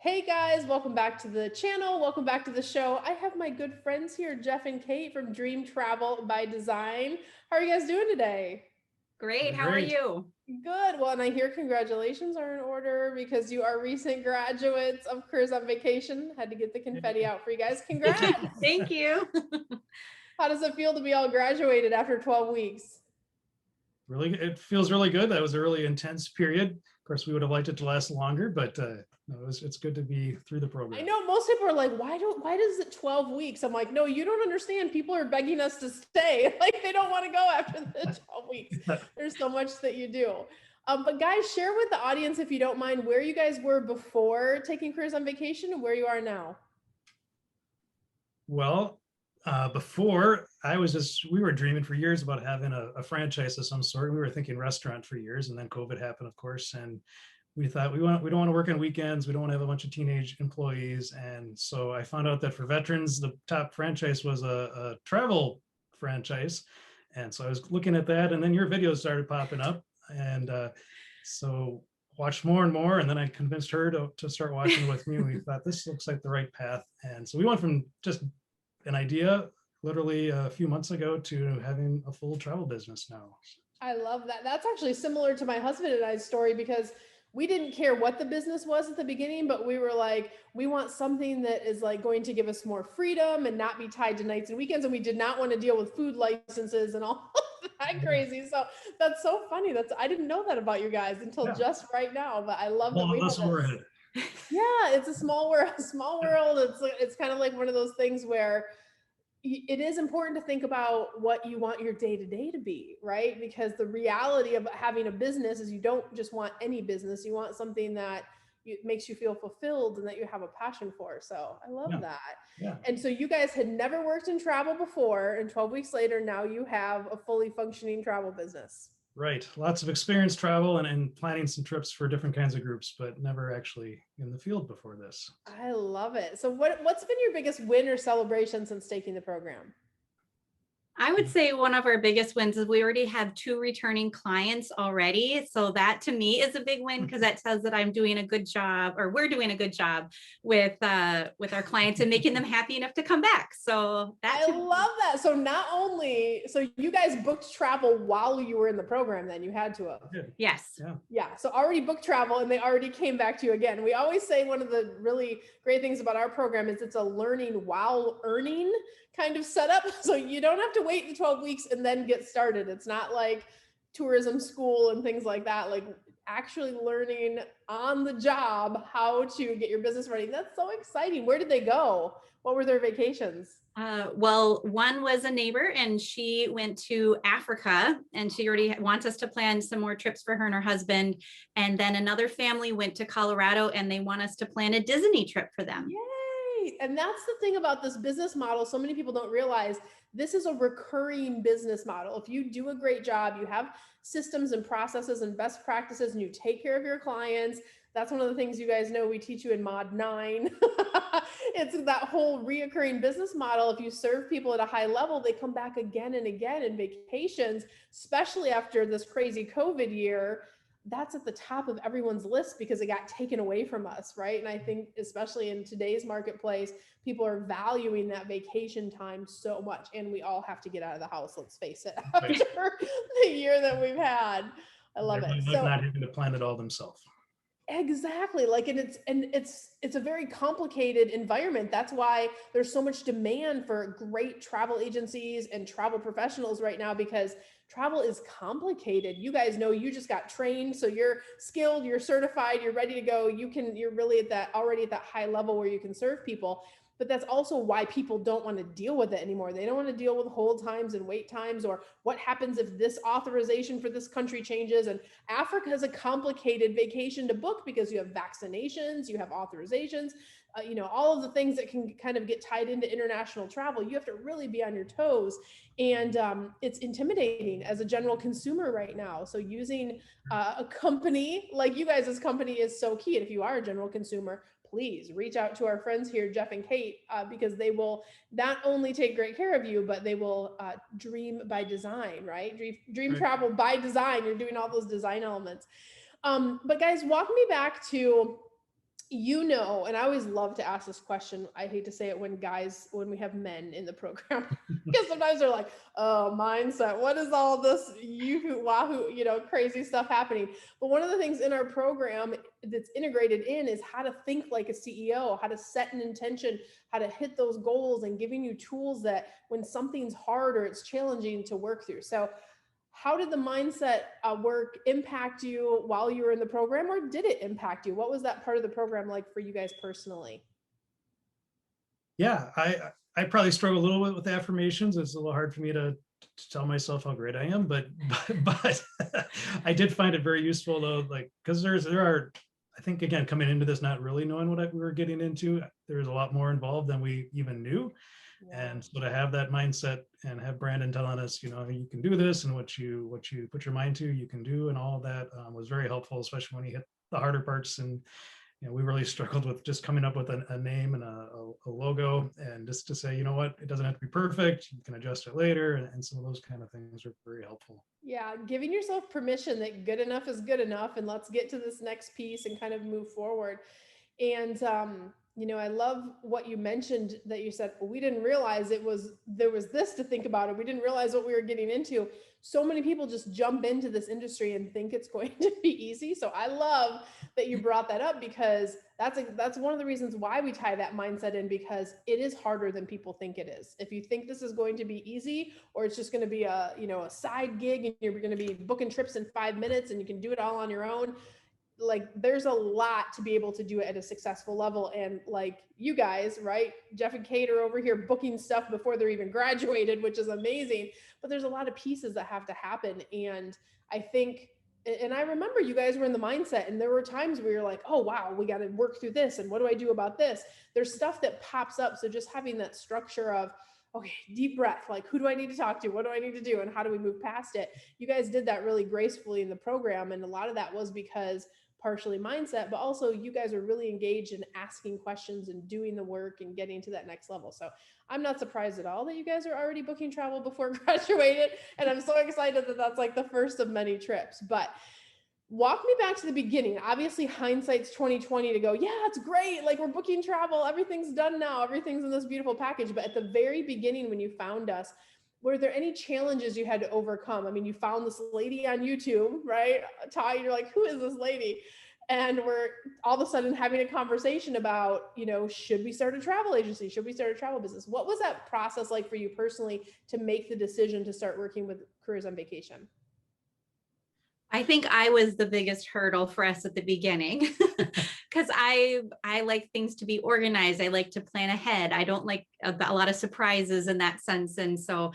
Hey guys, welcome back to the channel. Welcome back to the show. I have my good friends here, Jeff and Kate from Dream Travel by Design. How are you guys doing today? Great. How are Great. you? Good. Well, and I hear congratulations are in order because you are recent graduates of Careers on Vacation. Had to get the confetti out for you guys. Congrats. Thank you. How does it feel to be all graduated after 12 weeks? Really, it feels really good. That was a really intense period. Of course, we would have liked it to last longer, but no, it's good to be through the I program. know most people are like, why does it 12 weeks? I'm like, no, you don't understand. People are begging us to stay. Like they don't want to go after the 12 weeks. There's so much that you do. But guys, share with the audience, if you don't mind, where you guys were before taking Careers on Vacation and where you are now. Well, before we were dreaming for years about having a franchise of some sort. We were thinking restaurant for years, and then COVID happened, of course, and we thought we don't want to work on weekends. We don't want to have a bunch of teenage employees, and so I found out that for veterans, the top franchise was a travel franchise, and so I was looking at that, and then your videos started popping up, and so watched more and more, and then I convinced her to start watching with me. We thought this looks like the right path, and so we went from just an idea literally a few months ago to having a full travel business now. I love that. That's actually similar to my husband and I's story because we didn't care what the business was at the beginning, but we were like, we want something that is like going to give us more freedom and not be tied to nights and weekends. And we did not want to deal with food licenses and all of that crazy. So that's so funny. I didn't know that about you guys until just right now, but I love that we have ahead. Yeah, it's a small world, small world. It's kind of like one of those things where it is important to think about what you want your day-to-day to be, right? Because the reality of having a business is you don't just want any business. You want something that makes you feel fulfilled and that you have a passion for. So I love that. Yeah. And so you guys had never worked in travel before, and 12 weeks later, now you have a fully functioning travel business. Right. Lots of experience travel and planning some trips for different kinds of groups, but never actually in the field before this. I love it. So what's been your biggest win or celebration since taking the program? I would say one of our biggest wins is we already have 2 returning clients already. So that to me is a big win because that says that I'm doing a good job, or we're doing a good job with our clients and making them happy enough to come back. So I love that. So so you guys booked travel while you were in the program, then you had to have. Yes. Yeah. So already booked travel and they already came back to you again. We always say one of the really great things about our program is it's a learning while earning kind of setup. So you don't have to wait the 12 weeks and then get started. It's not like tourism school and things like that. Like actually learning on the job how to get your business running. That's so exciting. Where did they go? What were their vacations? Well, one was a neighbor and she went to Africa and she already wants us to plan some more trips for her and her husband. And then another family went to Colorado and they want us to plan a Disney trip for them. Yay! And that's the thing about this business model. So many people don't realize this is a recurring business model. If you do a great job, you have systems and processes and best practices, and you take care of your clients. That's one of the things you guys know we teach you in Mod 9. It's that whole reoccurring business model. If you serve people at a high level, they come back again and again in vacations, especially after this crazy COVID year. That's at the top of everyone's list because it got taken away from us, right? And I think especially in today's marketplace, people are valuing that vacation time so much, and we all have to get out of the house, let's face it, after the year that we've had. I love it. So not having to plan it all themselves. Exactly. Like, and it's a very complicated environment. That's why there's so much demand for great travel agencies and travel professionals right now, because travel is complicated. You guys know, you just got trained, so you're skilled, you're certified, you're ready to go. You're really already at that high level where you can serve people. But that's also why people don't want to deal with it anymore. They don't want to deal with hold times and wait times, or what happens if this authorization for this country changes. And Africa is a complicated vacation to book because you have vaccinations, you have authorizations, all of the things that can kind of get tied into international travel. You have to really be on your toes. And it's intimidating as a general consumer right now. So using a company like you guys' company is so key. And if you are a general consumer, please reach out to our friends here, Jeff and Kate, because they will not only take great care of you, but they will dream by design, right? Dream travel by design. You're doing all those design elements. But guys, walk me back to And I always love to ask this question. I hate to say it when we have men in the program, because sometimes they're like, oh, mindset, what is all this wahoo, crazy stuff happening? But one of the things in our program that's integrated in is how to think like a CEO, how to set an intention, how to hit those goals, and giving you tools that when something's hard or it's challenging to work through. So how did the mindset work impact you while you were in the program, or did it impact you? What was that part of the program like for you guys personally? Yeah, I probably struggle a little bit with affirmations. It's a little hard for me to tell myself how great I am, but I did find it very useful though, like, because there are, I think, again, coming into this not really knowing what we were getting into, there's a lot more involved than we even knew. Yeah. And so to have that mindset and have Brandon telling us, you can do this, and what you put your mind to, you can do, and all of that was very helpful, especially when you hit the harder parts. And we really struggled with just coming up with a name and a logo, and just to say, what, it doesn't have to be perfect. You can adjust it later, and some of those kind of things are very helpful. Yeah, giving yourself permission that good enough is good enough, and let's get to this next piece and kind of move forward. And I love what you mentioned, that you said, well, we didn't realize there was this to think about, it. We didn't realize what we were getting into. So many people just jump into this industry and think it's going to be easy. So I love that you brought that up, because that's one of the reasons why we tie that mindset in, because it is harder than people think it is. If you think this is going to be easy, or it's just going to be a side gig and you're going to be booking trips in 5 minutes and you can do it all on your own, like, there's a lot to be able to do it at a successful level. And like you guys, right? Jeff and Kate are over here booking stuff before they're even graduated, which is amazing. But there's a lot of pieces that have to happen. And I think, and I remember you guys were in the mindset, and there were times where you're like, oh, wow, we got to work through this. And what do I do about this? There's stuff that pops up. So just having that structure of, okay, deep breath, like, who do I need to talk to? What do I need to do? And how do we move past it? You guys did that really gracefully in the program. And a lot of that was because partially mindset, but also you guys are really engaged in asking questions and doing the work and getting to that next level. So I'm not surprised at all that you guys are already booking travel before graduated. And I'm so excited that that's like the first of many trips. But walk me back to the beginning. Obviously, hindsight's 2020 to go, yeah, it's great. Like, we're booking travel. Everything's done now. Everything's in this beautiful package. But at the very beginning, when you found us, were there any challenges you had to overcome? I mean, you found this lady on YouTube, right? Ty, you're like, who is this lady? And we're all of a sudden having a conversation about, should we start a travel agency? Should we start a travel business? What was that process like for you personally to make the decision to start working with Careers on Vacation? I think I was the biggest hurdle for us at the beginning, because I like things to be organized. I like to plan ahead. I don't like a lot of surprises in that sense. And so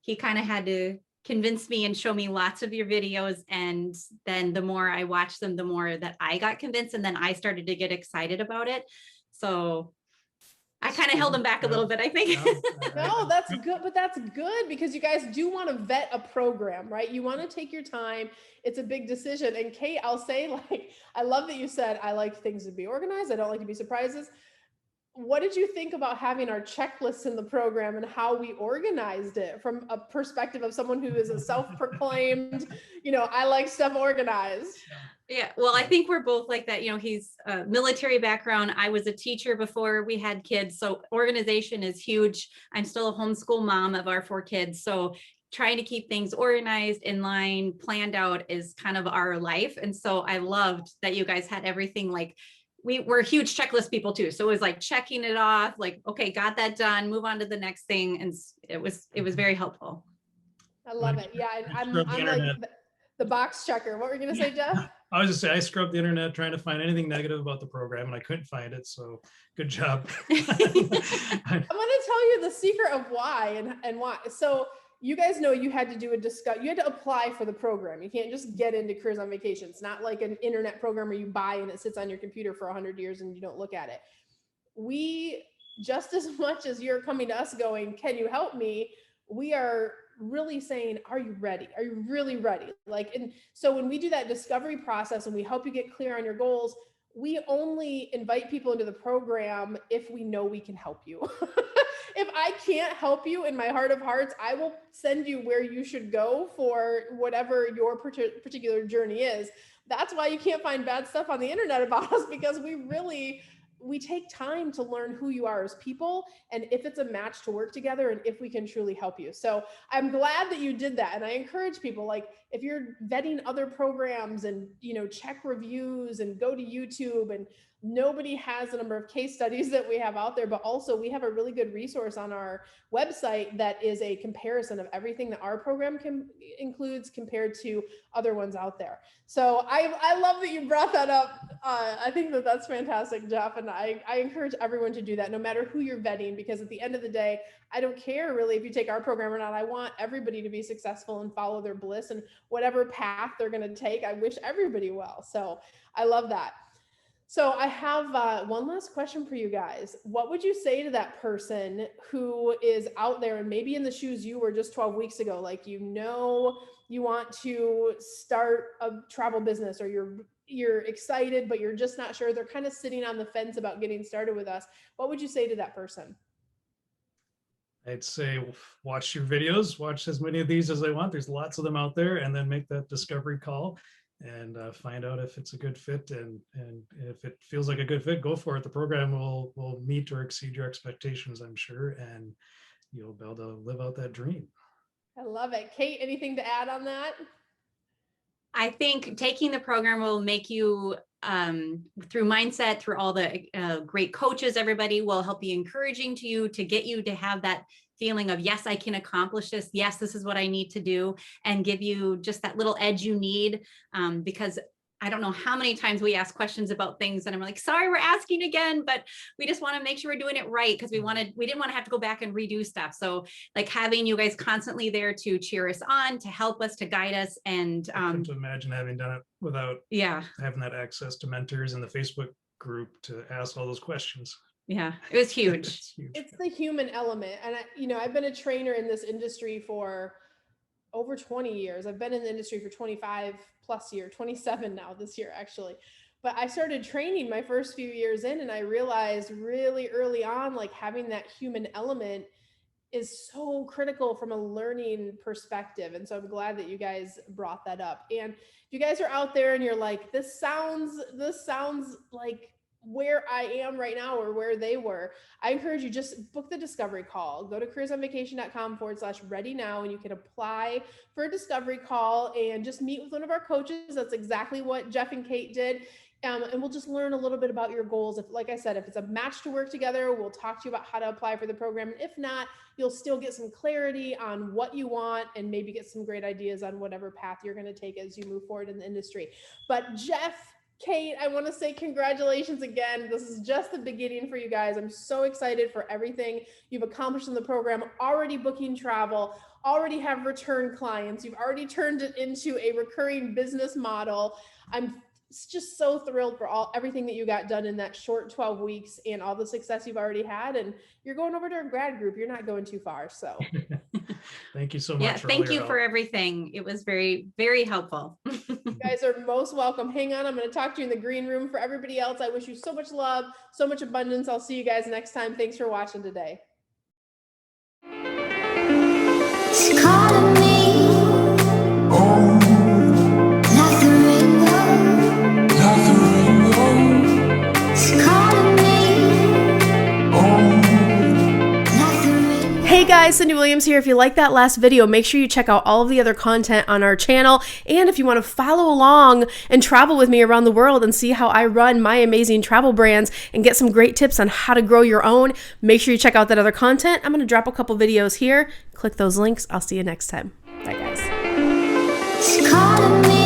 he kind of had to convince me and show me lots of your videos. And then the more I watched them, the more that I got convinced. And then I started to get excited about it. So I kind of held them back a little bit, I think. No, that's good. But that's good, because you guys do want to vet a program, right? You want to take your time. It's a big decision. And Kate, I'll say, like, I love that you said, I like things to be organized. I don't like to be surprises. What did you think about having our checklists in the program and how we organized it from a perspective of someone who is a self-proclaimed, I like stuff organized? Yeah, well, I think we're both like that. He's a military background. I was a teacher before we had kids. So organization is huge. I'm still a homeschool mom of our 4 kids. So trying to keep things organized, in line, planned out is kind of our life. And so I loved that you guys had everything, like, we're huge checklist people too. So it was like checking it off, like, okay, got that done, move on to the next thing. And it was very helpful. I love it. Yeah, I'm like the box checker. What were you going to say, Jeff? I was just saying, I scrubbed the internet trying to find anything negative about the program, and I couldn't find it. So good job. I'm going to tell you the secret of why and why. So you guys know you had to do you had to apply for the program. You can't just get into Careers on Vacation. It's not like an internet program where you buy and it sits on your computer for 100 years and you don't look at it. We, just as much as you're coming to us going, can you help me? We are really saying, are you ready? Are you really ready? Like, and so when we do that discovery process and we help you get clear on your goals, we only invite people into the program if we know we can help you. If I can't help you in my heart of hearts, I will send you where you should go for whatever your particular journey is. That's why you can't find bad stuff on the internet about us, because we take time to learn who you are as people and if it's a match to work together and if we can truly help you. So I'm glad that you did that. And I encourage people, like, if you're vetting other programs and, check reviews and go to YouTube, and nobody has the number of case studies that we have out there, but also we have a really good resource on our website that is a comparison of everything that our program includes compared to other ones out there. So I love that you brought that up. I think that that's fantastic, Jeff. And I encourage everyone to do that, no matter who you're vetting, because at the end of the day, I don't care really if you take our program or not. I want everybody to be successful and follow their bliss, and whatever path they're going to take, I wish everybody well. So I love that. So I have one last question for you guys. What would you say to that person who is out there and maybe in the shoes you were just 12 weeks ago? Like, you want to start a travel business, or you're excited, but you're just not sure. They're kind of sitting on the fence about getting started with us. What would you say to that person? I'd say watch your videos, watch as many of these as they want. There's lots of them out there, and then make that discovery call and find out if it's a good fit. And if it feels like a good fit, go for it. The program will meet or exceed your expectations, I'm sure, and you'll be able to live out that dream. I love it. Kate, anything to add on that? I think taking the program will make you, through mindset, through all the great coaches, everybody will help be encouraging to you, to get you to have that feeling of, yes, I can accomplish this. Yes, this is what I need to do, and give you just that little edge you need. Because I don't know how many times we ask questions about things and I'm like, sorry, we're asking again, but we just want to make sure we're doing it right, because we didn't want to have to go back and redo stuff. So like, having you guys constantly there to cheer us on, to help us, to guide us. And I couldn't imagine having done it without having that access to mentors in the Facebook group to ask all those questions. Yeah, it was huge. It's huge. It's the human element. And I've been a trainer in this industry for over 20 years. I've been in the industry for 25 plus years, 27 now this year, actually. But I started training my first few years in, and I realized really early on, like, having that human element is so critical from a learning perspective. And so I'm glad that you guys brought that up. And if you guys are out there and you're like, this sounds like where I am right now, or where they were, I encourage you, just book the discovery call. Go to careersonvacation.com/ready now, and you can apply for a discovery call and just meet with one of our coaches. That's exactly what Jeff and Kate did. And we'll just learn a little bit about your goals. If, like I said, if it's a match to work together, we'll talk to you about how to apply for the program. And if not, you'll still get some clarity on what you want, and maybe get some great ideas on whatever path you're going to take as you move forward in the industry. But Jeff, Kate, I want to say congratulations again. This is just the beginning for you guys. I'm so excited for everything you've accomplished in the program. Already booking travel, already have return clients. You've already turned it into a recurring business model. I'm just so thrilled for everything that you got done in that short 12 weeks, and all the success you've already had. And you're going over to our grad group. You're not going too far. So thank you so much. Yeah, thank you for everything. It was very, very helpful. You guys are most welcome. Hang on, I'm going to talk to you in the green room. For everybody else, I wish you so much love, so much abundance. I'll see you guys next time. Thanks for watching today. She's calling me. Oh, like the rainbow. Like the rainbow. She's calling me. Oh, like the rainbow. Hey guys, Cyndi Williams here. If you like that last video, make sure you check out all of the other content on our channel. And if you want to follow along and travel with me around the world and see how I run my amazing travel brands and get some great tips on how to grow your own, make sure you check out that other content. I'm going to drop a couple videos here. Click those links. I'll see you next time. Bye guys. She's calling me.